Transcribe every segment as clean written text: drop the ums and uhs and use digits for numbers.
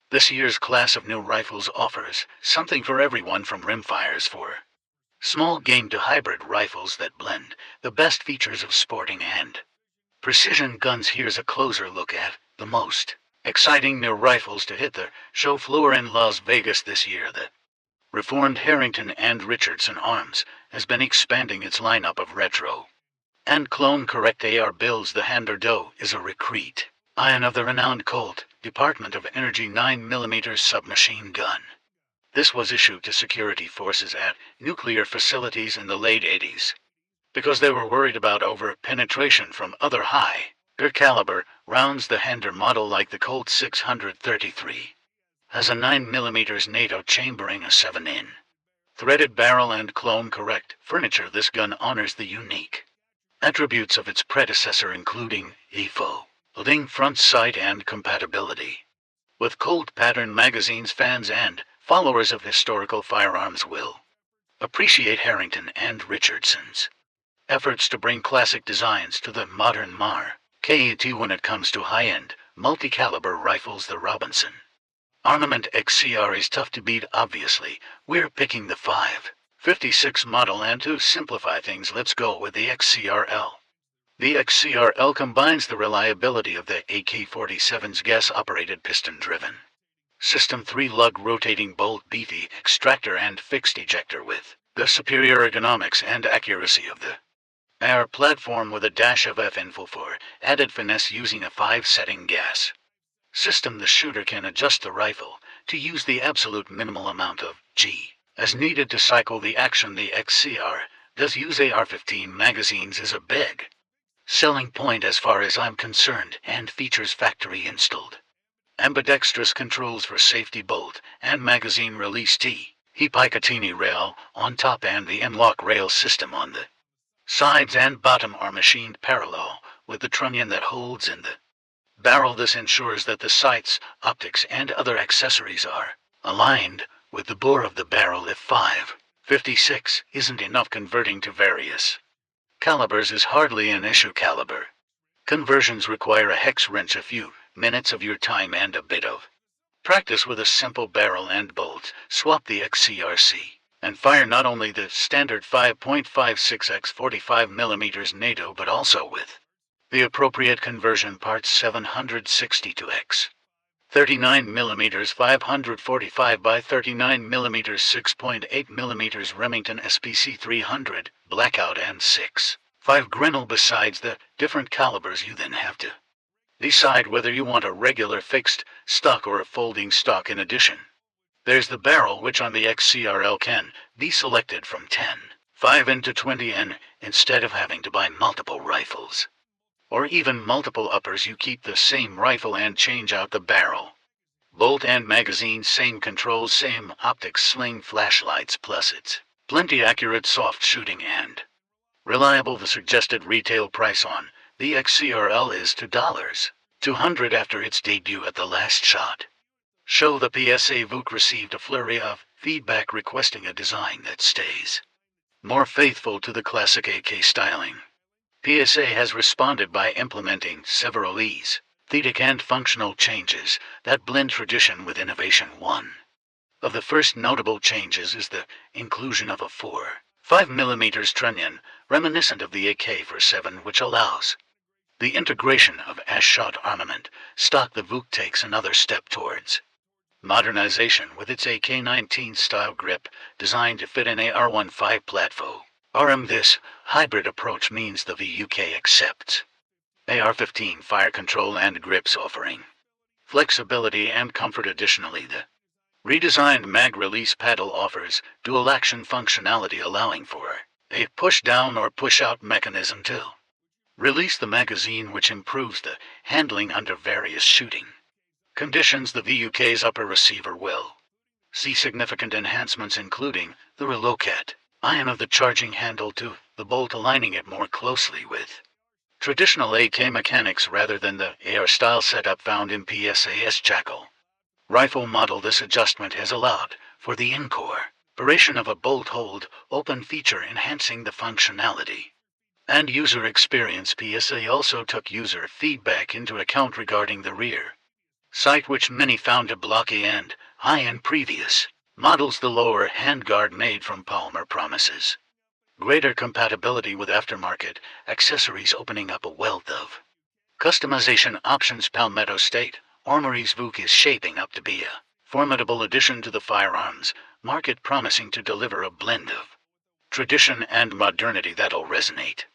This year's class of new rifles offers something for everyone from rimfires for small game to hybrid rifles that blend the best features of sporting and precision guns. Here's a closer look at the most exciting new rifles to hit the show floor in Las Vegas this year. The reformed Harrington and Richardson Arms has been expanding its lineup of retro and clone-correct AR builds. The Handerdose is a recreat ion of the renowned Colt Department of Energy 9mm submachine gun. This was issued to security forces at nuclear facilities in the late 80s because they were worried about over-penetration from other higher caliber rounds. The Hander model, like the Colt 633, has a 9mm NATO chambering, a 7-in threaded barrel, and clone-correct furniture. This gun honors the unique attributes of its predecessor, including folding front sight and compatibility with Colt pattern magazines. Fans and followers of historical firearms will appreciate Harrington and Richardson's efforts to bring classic designs to the modern market. When it comes to high-end, multi-caliber rifles, the Robinson Armament XCR is tough to beat. Obviously, we're picking the 5.56 model, and to simplify things, let's go with the XCRL. The XCRL combines the reliability of the AK-47's gas-operated piston-driven system, 3-lug rotating bolt, beefy extractor, and fixed ejector with the superior ergonomics and accuracy of the AR platform, with a dash of info for added finesse. Using a 5-setting gas system, the shooter can adjust the rifle to use the absolute minimal amount of G as needed to cycle the action. The XCR does use AR-15 magazines as a big selling point as far as I'm concerned, and features factory-installed ambidextrous controls for safety, bolt and magazine release, Picatinny rail on top, and the M-lock rail system on the sides and bottom are machined parallel with the trunnion that holds in the barrel. This ensures that the sights, optics, and other accessories are aligned with the bore of the barrel. If 5.56 isn't enough, converting to various calibers is hardly an issue. Caliber conversions require a hex wrench, a few minutes of your time, and a bit of practice. With a simple barrel and bolt swap, the XCRC and fire not only the standard 5.56x 45mm NATO, but also with the appropriate conversion parts, 760 to x 39mm 545 by 39mm 6.8mm Remington SPC 300 blackout, and 6.5 Grinnell. Besides the different calibers, you then have to decide whether you want a regular fixed stock or a folding stock. In addition, there's the barrel, which on the XCRL can be selected from 10.5 to 20N instead of having to buy multiple rifles or even multiple uppers. You keep the same rifle and change out the barrel, bolt, and magazine. Same controls, same optics, sling, flashlights, plus it's plenty accurate, soft shooting, and reliable. The suggested retail price on the XCRL is $200 after its debut at the last SHOT Show. The PSA VOOC received a flurry of feedback requesting a design that stays more faithful to the classic AK styling. PSA has responded by implementing several aesthetic and functional changes that blend tradition with innovation. One of the first notable changes is the inclusion of a 4.5mm trunnion, reminiscent of the AK-47, which allows the integration of as-shot armament stock. The VOOC takes another step towards modernization with its AK-19 style grip, designed to fit an AR-15 platform. This hybrid approach means the VUK accepts AR-15 fire control and grips, offering flexibility and comfort. Additionally, the redesigned mag release paddle offers dual action functionality, allowing for a push-down or push-out mechanism to release the magazine, which improves the handling under various shooting conditions. The VUK's upper receiver will see significant enhancements, including the relocated ion of the charging handle to the bolt, aligning it more closely with traditional AK mechanics rather than the AR-style setup found in PSA's Jackal rifle model. This adjustment has allowed for the incorporation of a bolt hold open feature, enhancing the functionality and user experience. PSA also took user feedback into account regarding the rear Sight which many found too blocky and high in previous models. The lower handguard made from polymer promises greater compatibility with aftermarket accessories, opening up a wealth of customization options. Palmetto State Armory's VOOC is shaping up to be a formidable addition to the firearms market, promising to deliver a blend of tradition and modernity that'll resonate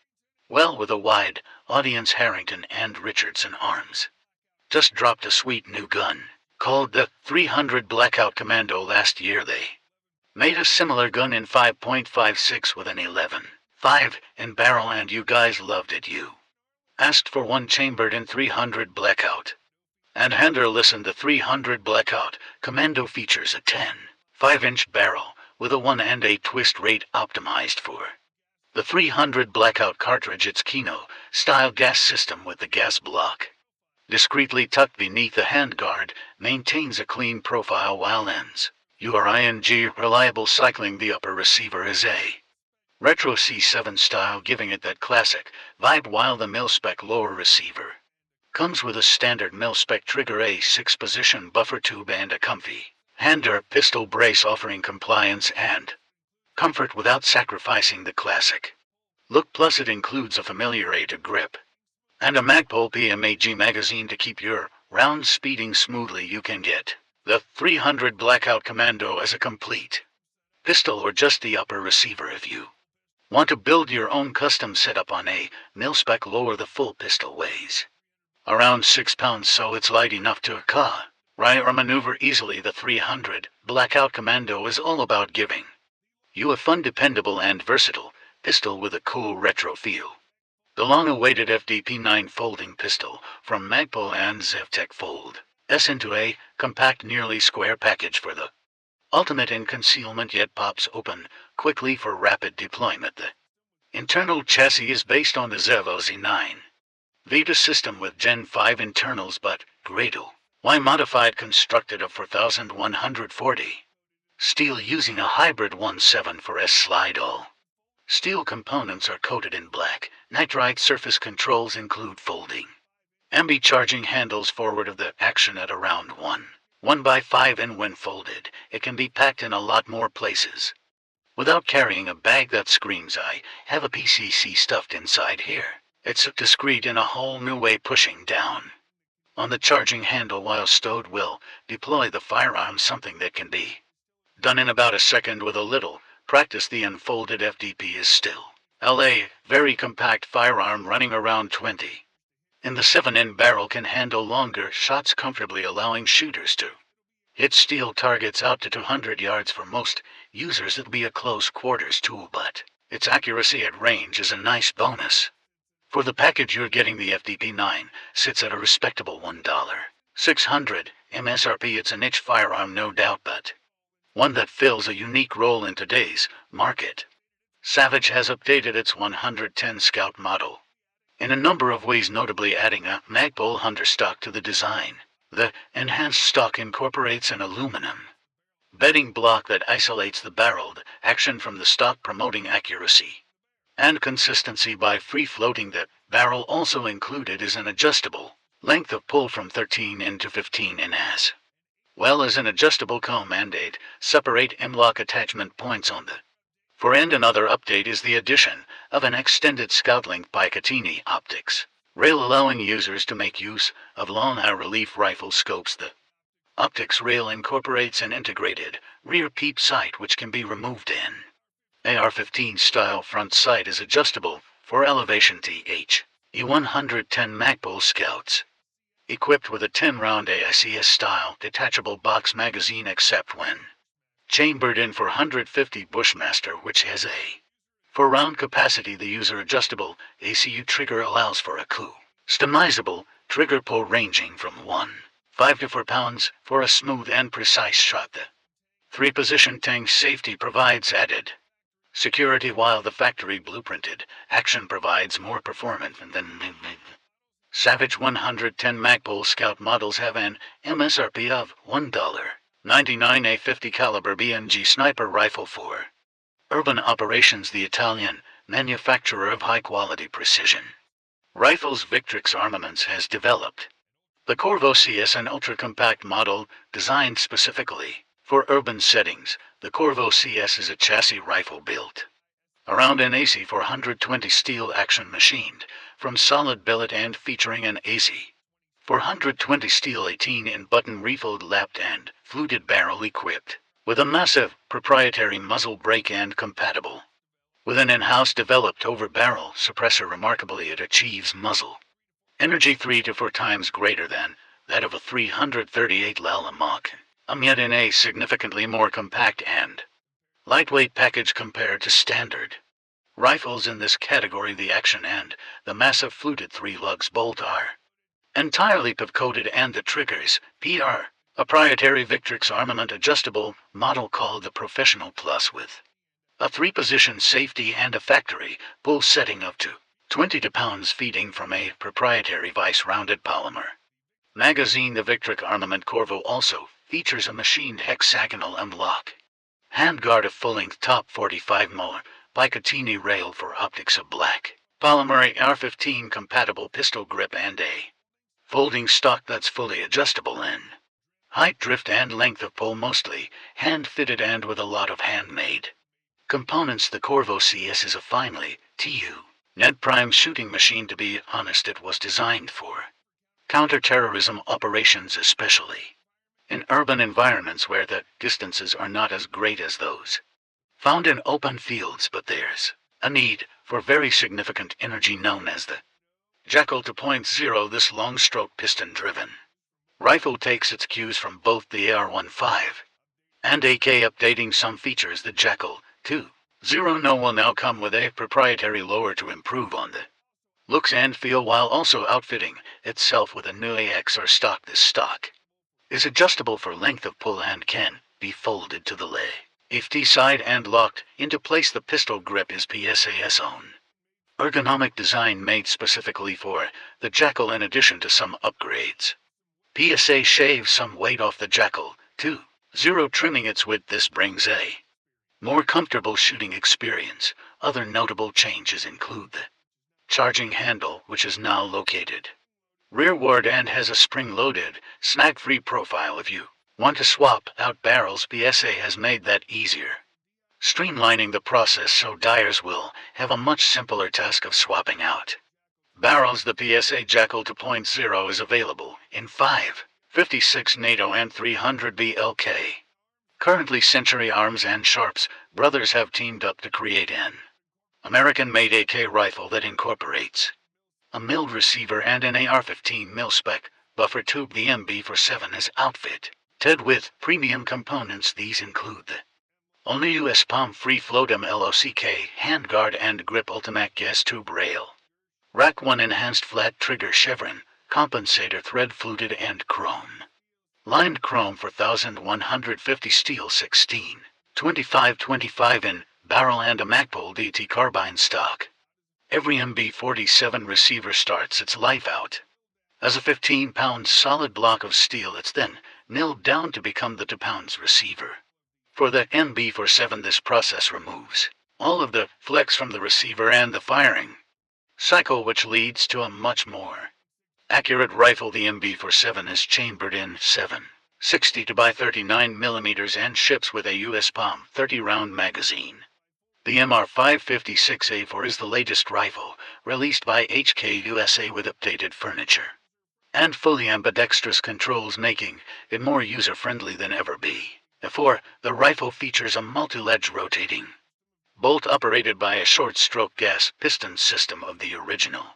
well with a wide audience. Harrington and Richardson Arms just dropped a sweet new gun called the 300 Blackout Commando last year. They made a similar gun in 5.56 with an 11.5 in barrel, and you guys loved it. You asked for one chambered in 300 Blackout. And Hander listened. The 300 Blackout Commando features a 10.5-inch barrel with a 1 and 8 twist rate optimized for the 300 Blackout cartridge. Its Kino-style gas system with the gas block discreetly tucked beneath the handguard maintains a clean profile while URING reliable. Cycling the upper receiver is a retro C7 style, giving it that classic vibe, while the mil-spec lower receiver comes with a standard mil-spec trigger, a 6-position buffer tube, and a comfy Hander pistol brace, offering compliance and comfort without sacrificing the classic look. Plus it includes a familiar A to grip and a Magpul PMAG magazine to keep your rounds speeding smoothly. You can get the 300 Blackout Commando as a complete pistol or just the upper receiver if you want to build your own custom setup on a mil-spec lower. The full pistol weighs around 6 pounds, so it's light enough to carry or maneuver easily. The 300 Blackout Commando is all about giving you a fun, dependable, and versatile pistol with a cool retro feel. The long-awaited FDP-9 folding pistol from Magpul and Zevtech folds into a compact, nearly square package for the ultimate in concealment, yet pops open quickly for rapid deployment. The internal chassis is based on the Zevo Z9 Vita system with Gen 5 internals, but Gradle Y modified, constructed of 4140 steel using a hybrid 1/7 slide. All steel components are coated in black nitride. Surface controls include folding ambi charging handles forward of the action at around 1/5, and when folded, it can be packed in a lot more places without carrying a bag that screams, "I have a PCC stuffed inside here." It's discreet in a whole new way. Pushing down on the charging handle while stowed will deploy the firearm, something that can be done in about a second with a little practice. The unfolded FDP is still a very compact firearm, running around 20 in the 7-in barrel, can handle longer shots comfortably, allowing shooters to hit steel targets out to 200 yards. For most users it'll be a close quarters tool, but its accuracy at range is a nice bonus. For the package you're getting, the FDP-9 sits at a respectable $1,600 MSRP. It's a niche firearm, no doubt, but one that fills a unique role in today's market. Savage has updated its 110 Scout model in a number of ways, notably adding a Magpul Hunter stock to the design. The enhanced stock incorporates an aluminum bedding block that isolates the barreled action from the stock, promoting accuracy and consistency by free-floating the barrel. Also included is an adjustable length of pull from 13 to 15, as well as an adjustable comb and 8 separate M-lock attachment points on the forend. Another update is the addition of an extended Scout length Picatinny optics rail, allowing users to make use of long high-relief rifle scopes. The optics rail incorporates an integrated rear peep sight which can be removed in AR-15 style. Front sight is adjustable for elevation. THE-110 Magpul Scouts equipped with a 10-round AICS style detachable box magazine, except when chambered in 450 Bushmaster, which has a 4-round capacity. The user adjustable ACU trigger allows for a customizable trigger pull ranging from 1.5 to 4 pounds for a smooth and precise shot. The 3-position tank safety provides added security, while the factory blueprinted action provides more performance than Savage 110 Magpul Scout models have an MSRP of $1.99. A 50 caliber BMG sniper rifle for urban operations. The Italian manufacturer of high-quality precision rifles Victrix Armaments has developed The Corvo C is an ultra-compact model designed specifically for urban settings. The Corvo CS is a chassis rifle built around an AC 420 steel action machined from solid billet and featuring an AC 420 steel 18-in button refilled lapped and fluted barrel equipped with a massive proprietary muzzle brake and compatible with an in-house developed over-barrel suppressor. Remarkably, it achieves muzzle energy 3 to 4 times greater than that of a 338 Lala Mach, yet in a significantly more compact and lightweight package compared to standard rifles in this category. The action and the massive fluted 3-lugs bolt are entirely PIV-coated, and the triggers, PR, a proprietary Victrix armament adjustable model called the Professional Plus with a 3-position safety and a factory pull setting up to 22 pounds feeding from a proprietary vice-rounded polymer magazine. The Victrix armament Corvo also features a machined hexagonal M-lock handguard, a full-length top 45mm Picatinny rail for optics, a black polymer AR-15 compatible pistol grip, and a folding stock that's fully adjustable in height, drift, and length of pull, mostly hand-fitted and with a lot of handmade components. The Corvo CS is a finely net prime shooting machine. To be honest, it was designed for counter-terrorism operations, especially in urban environments where the distances are not as great as those found in open fields, but there's a need for very significant energy known as the Jackal 2.0. This long-stroke piston-driven rifle takes its cues from both the AR-15 and AK, updating some features. The Jackal 2.0 will now come with a proprietary lower to improve on the looks and feel, while also outfitting itself with a new AXR stock. This stock is adjustable for length of pull and can be folded to the left side and locked into place. The pistol grip is PSA's own ergonomic design made specifically for the Jackal. In addition to some upgrades, PSA shaves some weight off the Jackal 2.0, trimming its width. This brings a more comfortable shooting experience. Other notable changes include the charging handle, which is now located rearward and has a spring-loaded, snag-free profile. If you want to swap out barrels, PSA has made that easier, streamlining the process so dyers will have a much simpler task of swapping out barrels. The PSA Jackal 2.0 is available in 5.56 NATO and 300 BLK. Currently, Century Arms and Sharps Brothers have teamed up to create an American-made AK rifle that incorporates a milled receiver and an AR-15 mil-spec buffer tube. The MB47 is outfitted with premium components. These include the only US palm free float MLOCK handguard and grip, Ultimac gas tube rail, rack 1 enhanced flat trigger chevron, compensator thread fluted and chrome lined chrome for 1150 steel 16.25 in barrel, and a Magpul DT carbine stock. Every MB47 receiver starts its life out as a 15-pound solid block of steel. It's then nilled down to become the 2 pounds receiver. For the MB47, this process removes all of the flex from the receiver and the firing cycle, which leads to a much more accurate rifle. The MB47 is chambered in 7.62 by 39mm and ships with a US Palm 30-round magazine. The MR556A4 is the latest rifle released by HK USA with updated furniture and fully ambidextrous controls, making it more user-friendly than ever before. The rifle features a multi-ledge rotating bolt operated by a short-stroke gas piston system of the original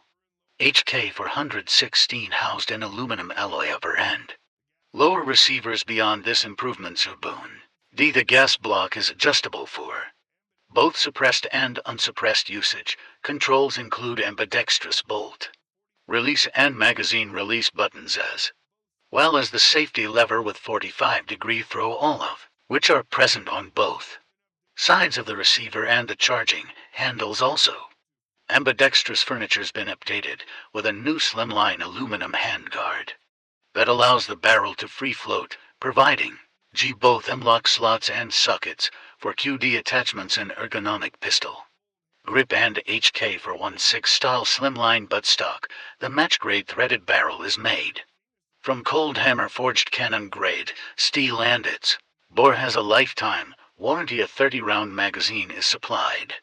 HK 416, housed in aluminum alloy upper and lower receivers. Beyond this, improvements are boon. The gas block is adjustable for both suppressed and unsuppressed usage. Controls include ambidextrous bolt release and magazine release buttons, as well as the safety lever with 45-degree throw, all of which are present on both sides of the receiver, and the charging handles. Also, ambidextrous furniture's been updated with a new slimline aluminum handguard that allows the barrel to free float, providing both M-lock slots and sockets for QD attachments and ergonomic pistol grip, and HK 416 style slimline buttstock. The match-grade threaded barrel is made From cold hammer forged cannon grade, steel and its bore has a lifetime warranty. A 30-round magazine is supplied.